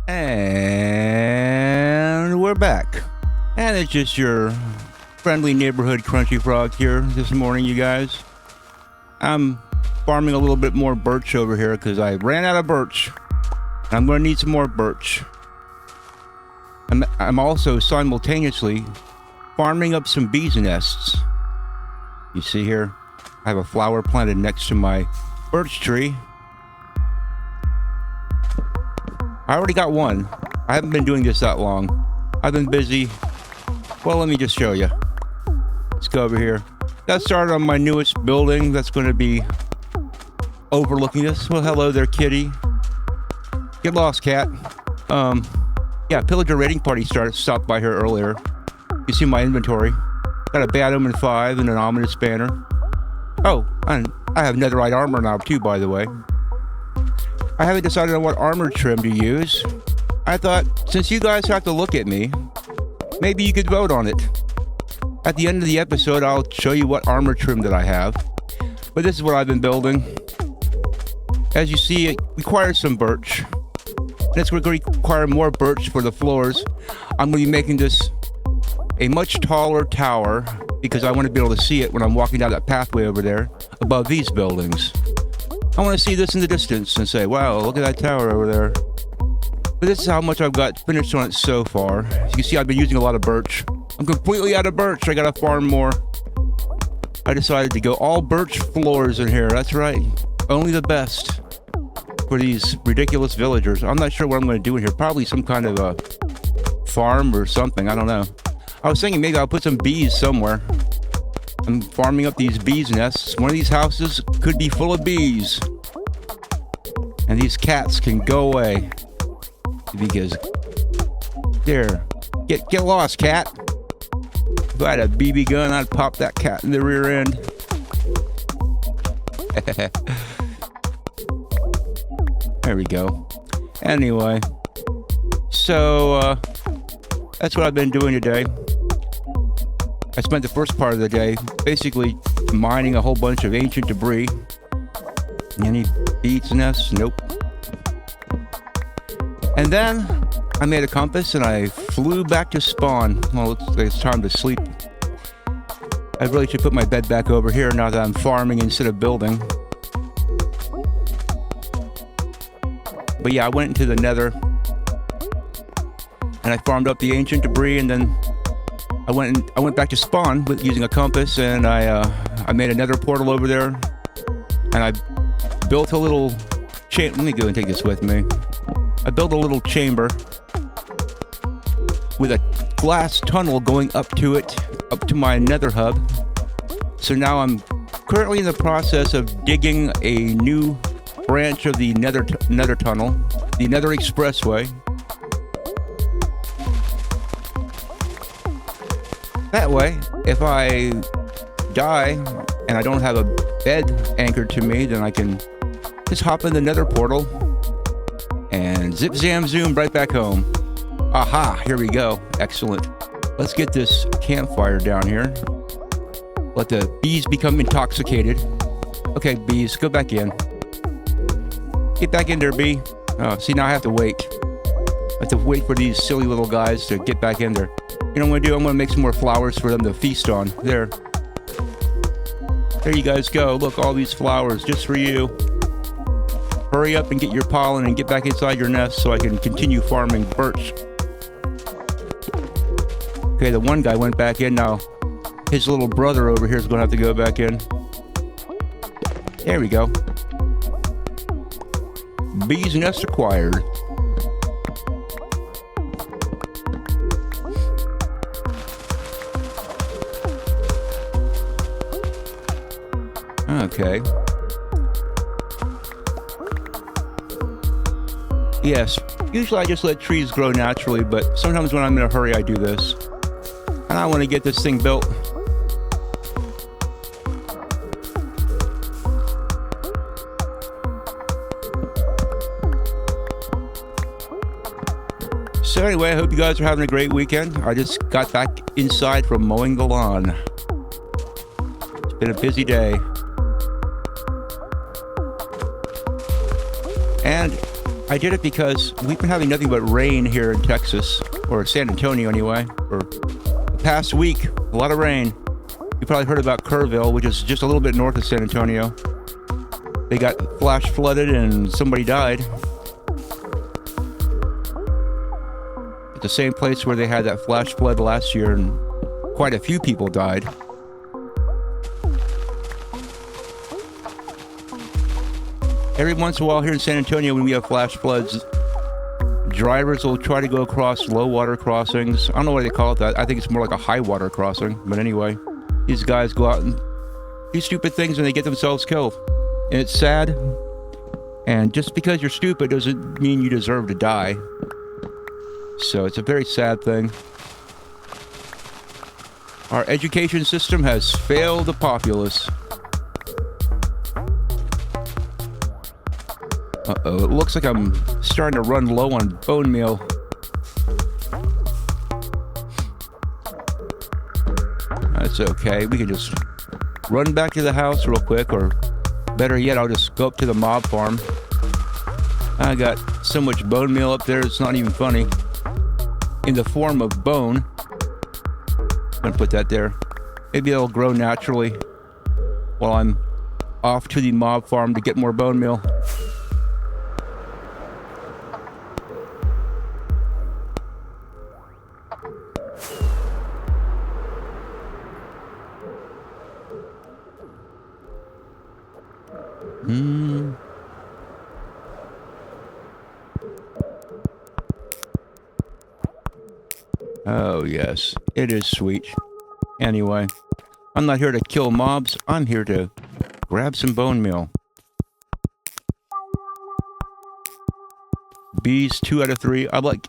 And we're back. And it's just your friendly neighborhood Crunchy Frog here this morning, you guys. I'm farming a little bit more birch over here because I ran out of birch. I'm going to need some more birch. I'm also simultaneously farming up some bees nests. You see here, I have a flower planted next to my birch tree. I already got one. I haven't been doing this that long. I've been busy. Well, let me just show you. Let's go over here. Got started on my newest building that's going to be overlooking this. Well, hello there, kitty. Get lost, cat. Yeah, Pillager Raiding Party stopped by here earlier. You see my inventory. Got a Bad Omen 5 and an Ominous Banner. Oh, and I have netherite armor now too, by the way. I haven't decided on what armor trim to use. I thought, since you guys have to look at me, maybe you could vote on it. At the end of the episode, I'll show you what armor trim that I have. But this is what I've been building. As you see, it requires some birch. And it's going to require more birch for the floors. I'm going to be making this a much taller tower because I want to be able to see it when I'm walking down that pathway over there above these buildings. I want to see this in the distance and say, wow, look at that tower over there. But this is how much I've got finished on it so far. As you can see, I've been using a lot of birch. I'm completely out of birch. I gotta farm more. I decided to go all birch floors in here. That's right. Only the best for these ridiculous villagers. I'm not sure what I'm going to do in here. Probably some kind of a farm or something. I don't know. I was thinking maybe I'll put some bees somewhere. I'm farming up these bees nests. One of these houses could be full of bees. And these cats can go away. Because there. Get lost, cat. If I had a BB gun, I'd pop that cat in the rear end. There we go. Anyway. So that's what I've been doing today. I spent the first part of the day basically mining a whole bunch of ancient debris. Any bees nests? Nope. And then I made a compass and I flew back to spawn. Well, it's time to sleep. I really should put my bed back over here now that I'm farming instead of building. But yeah, I went into the nether and I farmed up the ancient debris, and then I went back to spawn with using a compass, and I made a nether portal over there, and I built a little let me go and take this with me. I built a little chamber with a glass tunnel going up to my nether hub. So now I'm currently in the process of digging a new branch of the nether tunnel, the nether expressway. That way, if I die and I don't have a bed anchored to me, then I can just hop in the nether portal and zip zam zoom right back home. Aha, here we go. Excellent. Let's get this campfire down here. Let the bees become intoxicated. Okay, bees, go back in. Get back in there, bee. Oh, see, now I have to wait. I have to wait for these silly little guys to get back in there. You know what I'm going to do? I'm going to make some more flowers for them to feast on. There. There you guys go. Look, all these flowers just for you. Hurry up and get your pollen and get back inside your nest so I can continue farming birch. Okay, the one guy went back in now. His little brother over here is going to have to go back in. There we go. Bees nest acquired. Okay. Yes, usually I just let trees grow naturally, but sometimes when I'm in a hurry I do this. And I want to get this thing built. So anyway, I hope you guys are having a great weekend. I just got back inside from mowing the lawn. It's been a busy day. And I did it because we've been having nothing but rain here in Texas, or San Antonio anyway, for the past week. A lot of rain. You probably heard about Kerrville, which is just a little bit north of San Antonio. They got flash flooded and somebody died. At the same place where they had that flash flood last year, and quite a few people died. Every once in a while here in San Antonio, when we have flash floods, drivers will try to go across low water crossings. I don't know why they call it that. I think it's more like a high water crossing. But anyway, these guys go out and do stupid things and they get themselves killed. And it's sad. And just because you're stupid doesn't mean you deserve to die. So it's a very sad thing. Our education system has failed the populace. Uh-oh, it looks like I'm starting to run low on bone meal. That's okay. We can just run back to the house real quick, or better yet, I'll just go up to the mob farm. I got so much bone meal up there, it's not even funny. In the form of bone. I'm gonna put that there. Maybe it'll grow naturally while I'm off to the mob farm to get more bone meal. Oh, yes. It is sweet. Anyway, I'm not here to kill mobs. I'm here to grab some bone meal. Bees 2 out of 3. I like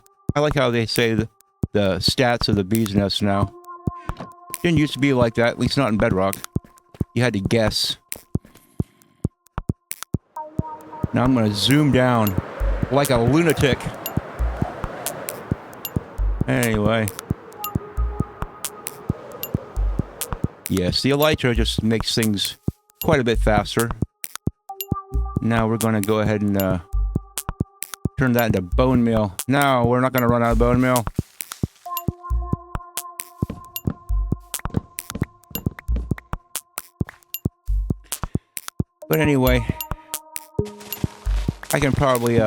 how they say the stats of the bee's nest now. Didn't used to be like that, at least not in Bedrock. You had to guess. Now I'm going to zoom down like a lunatic. Anyway. Yes, the elytra just makes things quite a bit faster. Now we're going to go ahead and turn that into bone meal. No, we're not going to run out of bone meal. But anyway, I can probably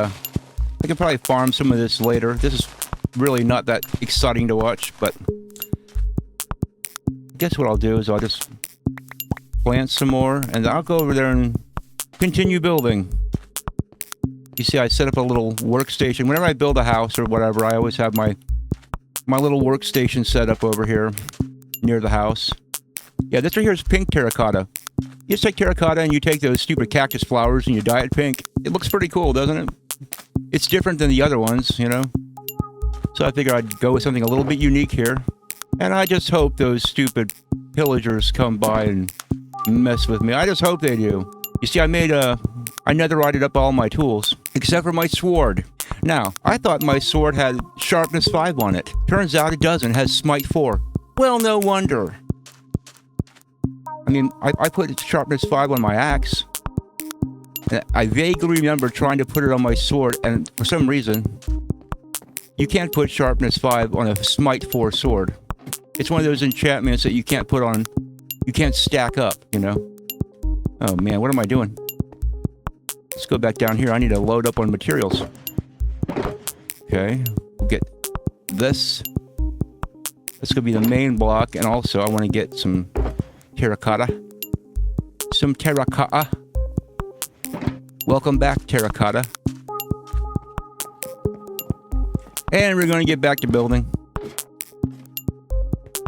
farm some of this later. This is really not that exciting to watch, but I guess what I'll do is I'll just plant some more, and I'll go over there and continue building. You see, I set up a little workstation. Whenever I build a house or whatever, I always have my little workstation set up over here near the house. Yeah, this right here is pink terracotta. You just take terracotta and you take those stupid cactus flowers and you dye it pink. It looks pretty cool, doesn't it? It's different than the other ones, you know? So I figured I'd go with something a little bit unique here. And I just hope those stupid pillagers come by and mess with me. I just hope they do. You see, I netherite'd up all my tools, except for my sword. Now, I thought my sword had sharpness 5 on it. Turns out it doesn't. It has smite 4. Well, no wonder. I mean, I put sharpness 5 on my axe. And I vaguely remember trying to put it on my sword, and for some reason, you can't put sharpness 5 on a smite 4 sword. It's one of those enchantments that you can't put on, you can't stack up, you know? Oh man, what am I doing? Let's go back down here. I need to load up on materials. Okay, we'll get this. This could be the main block, and also I want to get some terracotta. Some terracotta. Welcome back, terracotta. And we're going to get back to building.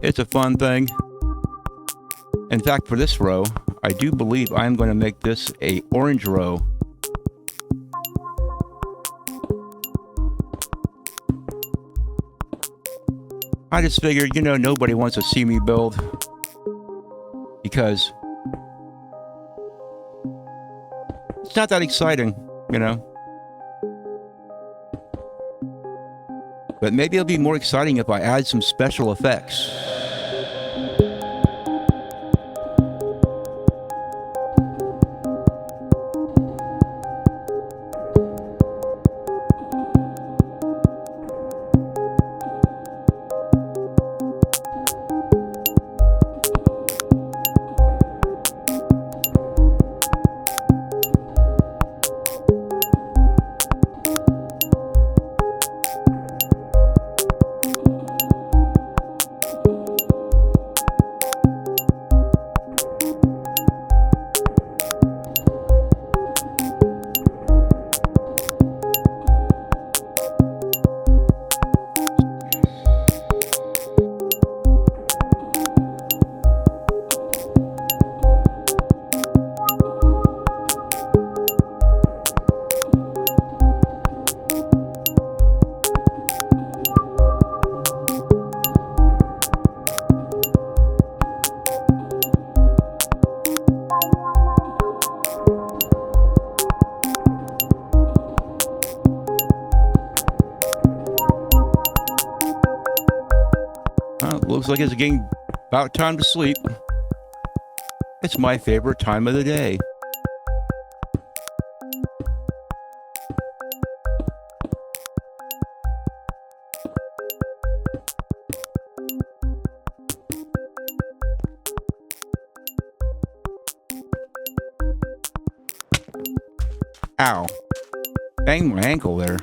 It's a fun thing. In fact, for this row, I do believe I'm going to make this a orange row. I just figured, you know, nobody wants to see me build. Because it's not that exciting, you know. But maybe it'll be more exciting if I add some special effects. Looks like it's getting about time to sleep. It's my favorite time of the day. Ow. Banged my ankle there.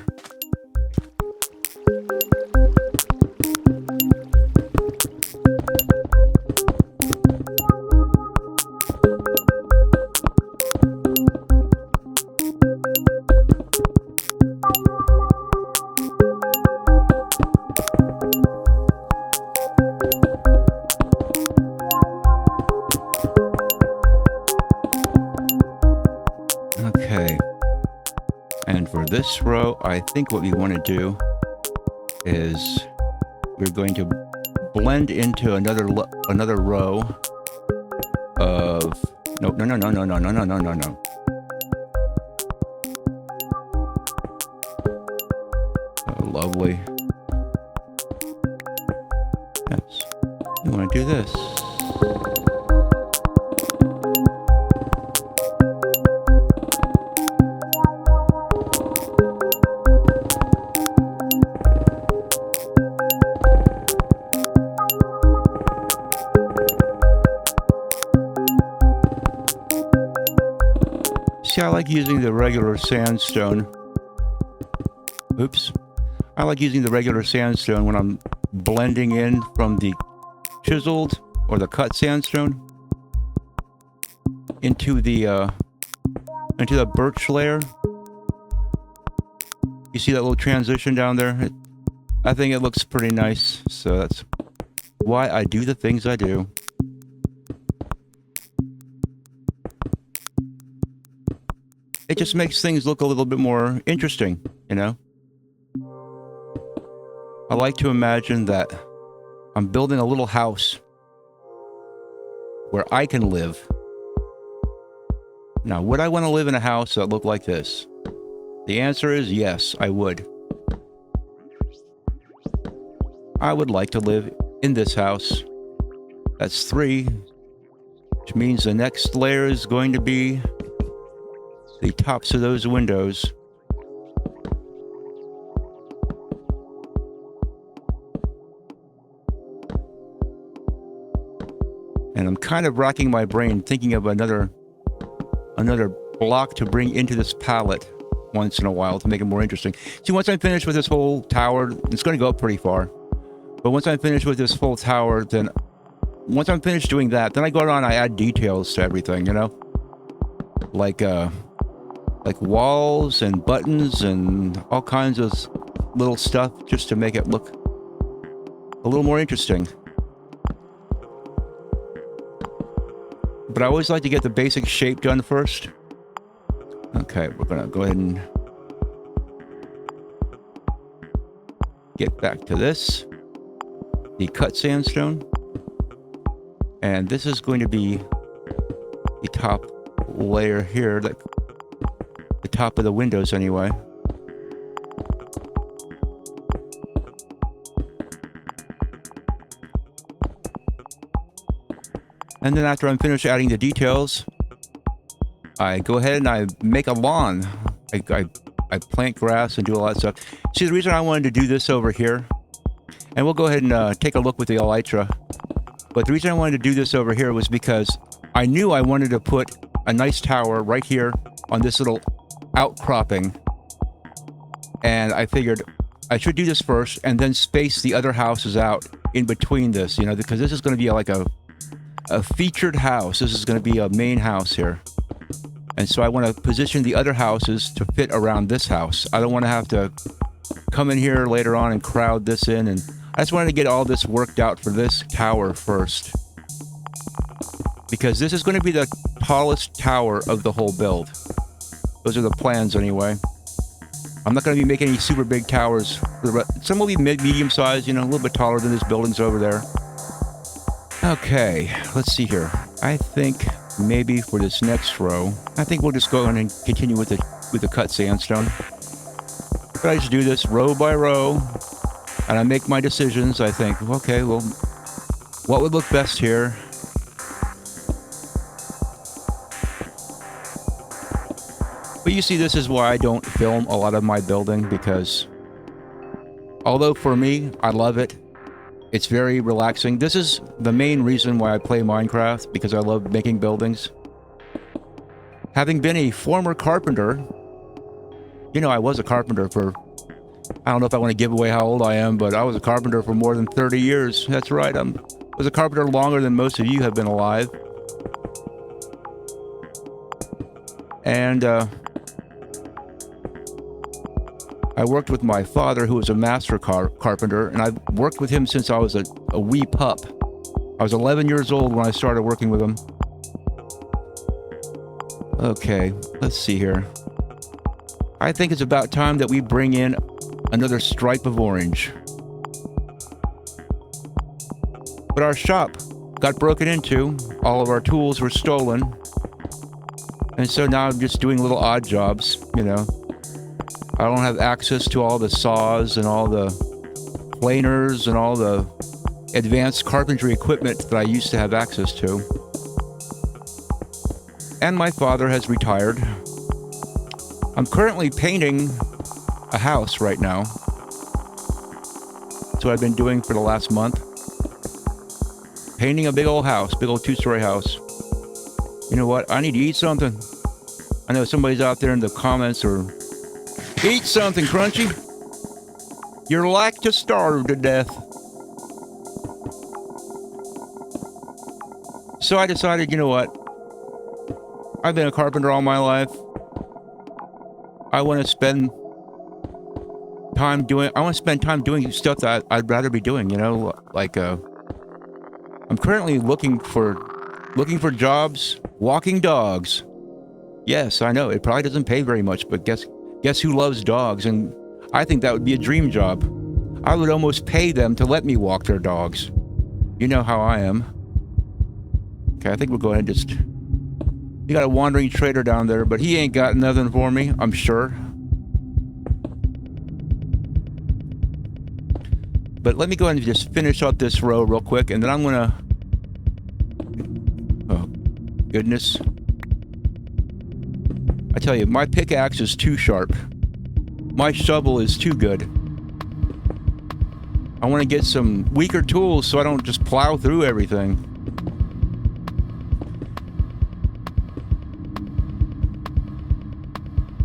Okay. And for this row, I think what we want to do is we're going to blend into another row of no. Oh, lovely. Yes. You want to do this. See, I like using the regular sandstone. Oops. I like using the regular sandstone when I'm blending in from the chiseled or the cut sandstone into the birch layer. You see that little transition down there? I think it looks pretty nice, so that's why I do the things I do. It just makes things look a little bit more interesting, you know? I like to imagine that I'm building a little house where I can live. Now, would I want to live in a house that looked like this? The answer is yes, I would. I would like to live in this house. That's 3, which means the next layer is going to be the tops of those windows. And I'm kind of racking my brain thinking of another block to bring into this palette once in a while to make it more interesting. See, once I'm finished with this whole tower, it's going to go up pretty far. But once I'm finished with this full tower, then once I'm finished doing that, then I go on, I add details to everything, you know? Like walls and buttons and all kinds of little stuff just to make it look a little more interesting. But I always like to get the basic shape done first. Okay, we're gonna go ahead and get back to this. The cut sandstone. And this is going to be the top layer here, the top of the windows anyway. And then after I'm finished adding the details, I go ahead and I make a lawn. I plant grass and do a lot of stuff. See, the reason I wanted to do this over here, and we'll go ahead and take a look with the elytra, but the reason I wanted to do this over here was because I knew I wanted to put a nice tower right here on this little outcropping, and I figured I should do this first and then space the other houses out in between this, you know, because this is going to be like a featured house. This is going to be a main house here. And so I want to position the other houses to fit around this house. I don't want to have to come in here later on and crowd this in. And I just wanted to get all this worked out for this tower first, because this is going to be the tallest tower of the whole build. Those are the plans anyway. I'm not going to be making any super big towers. Some will be medium size, you know, a little bit taller than this building's over there. Okay, let's see here. I think maybe for this next row, I think we'll just go on and continue with the cut sandstone. But I just do this row by row, and I make my decisions. I think, okay, well, what would look best here? But you see, this is why I don't film a lot of my building, because although for me, I love it, it's very relaxing. This is the main reason why I play Minecraft, because I love making buildings. Having been a former carpenter, you know, I was a carpenter for, I don't know if I want to give away how old I am, but I was a carpenter for more than 30 years. That's right, I was a carpenter longer than most of you have been alive. And I worked with my father, who was a master carpenter, and I've worked with him since I was a wee pup. I was 11 years old when I started working with him. Okay, let's see here. I think it's about time that we bring in another stripe of orange. But our shop got broken into. All of our tools were stolen. And so now I'm just doing little odd jobs, you know. I don't have access to all the saws and all the planers and all the advanced carpentry equipment that I used to have access to. And my father has retired. I'm currently painting a house right now. That's what I've been doing for the last month. Painting a big old house, big old 2-story house. You know what? I need to eat something. I know somebody's out there in the comments or eat something, Crunchy. You're like to starve to death. So I decided, you know what? I've been a carpenter all my life. I want to spend time doing stuff that I'd rather be doing, you know, like I'm currently looking for jobs walking dogs. Yes, I know it probably doesn't pay very much, but guess who loves dogs? And I think that would be a dream job. I would almost pay them to let me walk their dogs. You know how I am. Okay, I think we'll go ahead and just... You got a wandering trader down there, but he ain't got nothing for me, I'm sure. But let me go ahead and just finish up this row real quick, and then I'm gonna... Oh, goodness. I tell you, my pickaxe is too sharp. My shovel is too good. I want to get some weaker tools so I don't just plow through everything.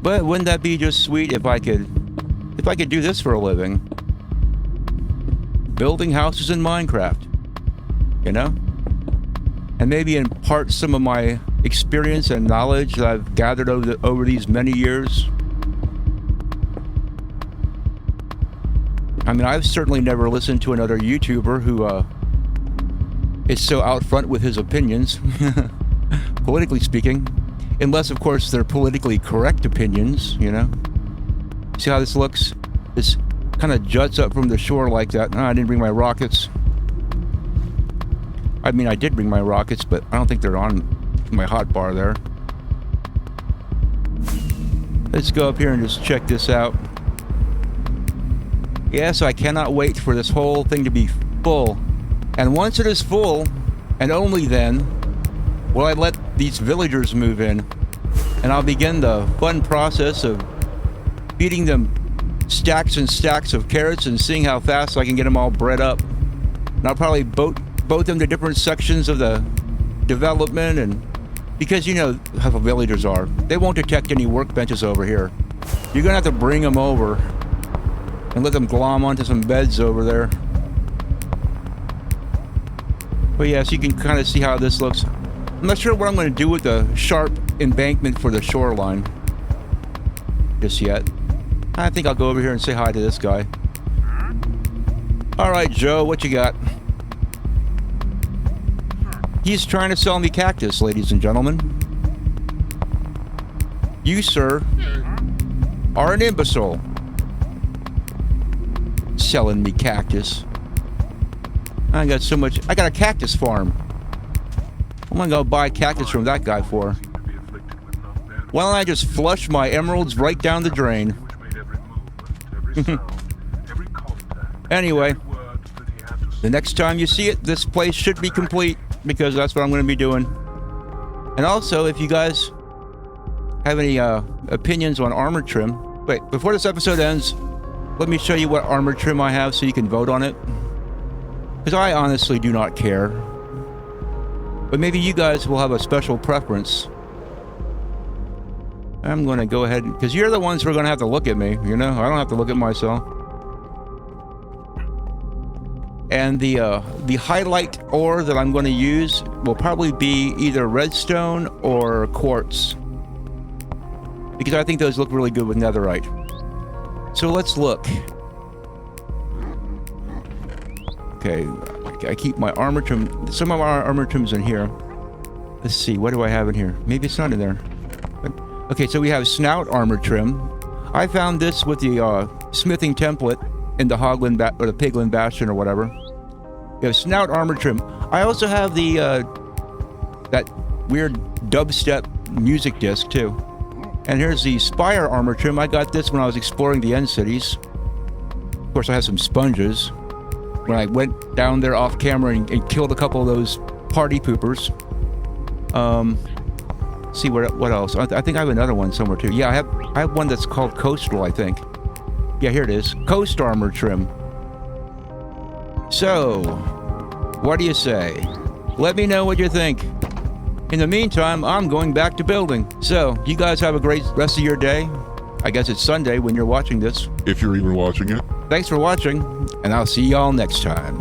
But wouldn't that be just sweet if I could do this for a living? Building houses in Minecraft, you know? And maybe impart some of my experience and knowledge that I've gathered over these many years. I mean, I've certainly never listened to another YouTuber who is so out front with his opinions, politically speaking. Unless, of course, they're politically correct opinions, you know? See how this looks? This kind of juts up from the shore like that. No, I didn't bring my rockets. I mean, I did bring my rockets, but I don't think they're on my hotbar there. Let's go up here and just check this out. Yes, I cannot wait for this whole thing to be full. And once it is full, and only then, will I let these villagers move in, and I'll begin the fun process of feeding them stacks and stacks of carrots and seeing how fast I can get them all bred up. And I'll probably boat them to different sections of the development, and because you know how the villagers are, they won't detect any workbenches over here. You're gonna have to bring them over and let them glom onto some beds over there. But yes, you can kind of see how this looks. I'm not sure what I'm going to do with the sharp embankment for the shoreline just yet. I think I'll go over here and say hi to this guy. Alright, Joe, what you got? He's trying to sell me cactus, ladies and gentlemen. You, sir, are an imbecile. Selling me cactus. I got a cactus farm. I'm gonna go buy cactus from that guy for. Why don't I just flush my emeralds right down the drain? Anyway, The next time you see it, this place should be complete, because that's what I'm going to be doing. And also, if you guys have any opinions on armor trim, wait, before this episode ends, let me show you what armor trim I have so you can vote on it. Because I honestly do not care. But maybe you guys will have a special preference. I'm going to go ahead, because you're the ones who are going to have to look at me, you know? I don't have to look at myself. And the highlight ore that I'm going to use will probably be either redstone or quartz, because I think those look really good with netherite. So let's look. Okay, I keep my armor trim. Some of our armor trim's in here. Let's see, what do I have in here? Maybe it's not in there. Okay, so we have snout armor trim. I found this with the smithing template in the Hoglin or the Piglin Bastion or whatever. We have snout armor trim. I also have the that weird dubstep music disc too. And here's the spire armor trim. I got this when I was exploring the end cities. Of course, I have some sponges when I went down there off camera and killed a couple of those party poopers. See what else? I think I have another one somewhere too. Yeah, I have one that's called Coastal, I think. Yeah, here it is. Coast armor trim. So, what do you say? Let me know what you think. In the meantime, I'm going back to building. So, you guys have a great rest of your day. I guess it's Sunday when you're watching this. If you're even watching it. Thanks for watching, and I'll see y'all next time.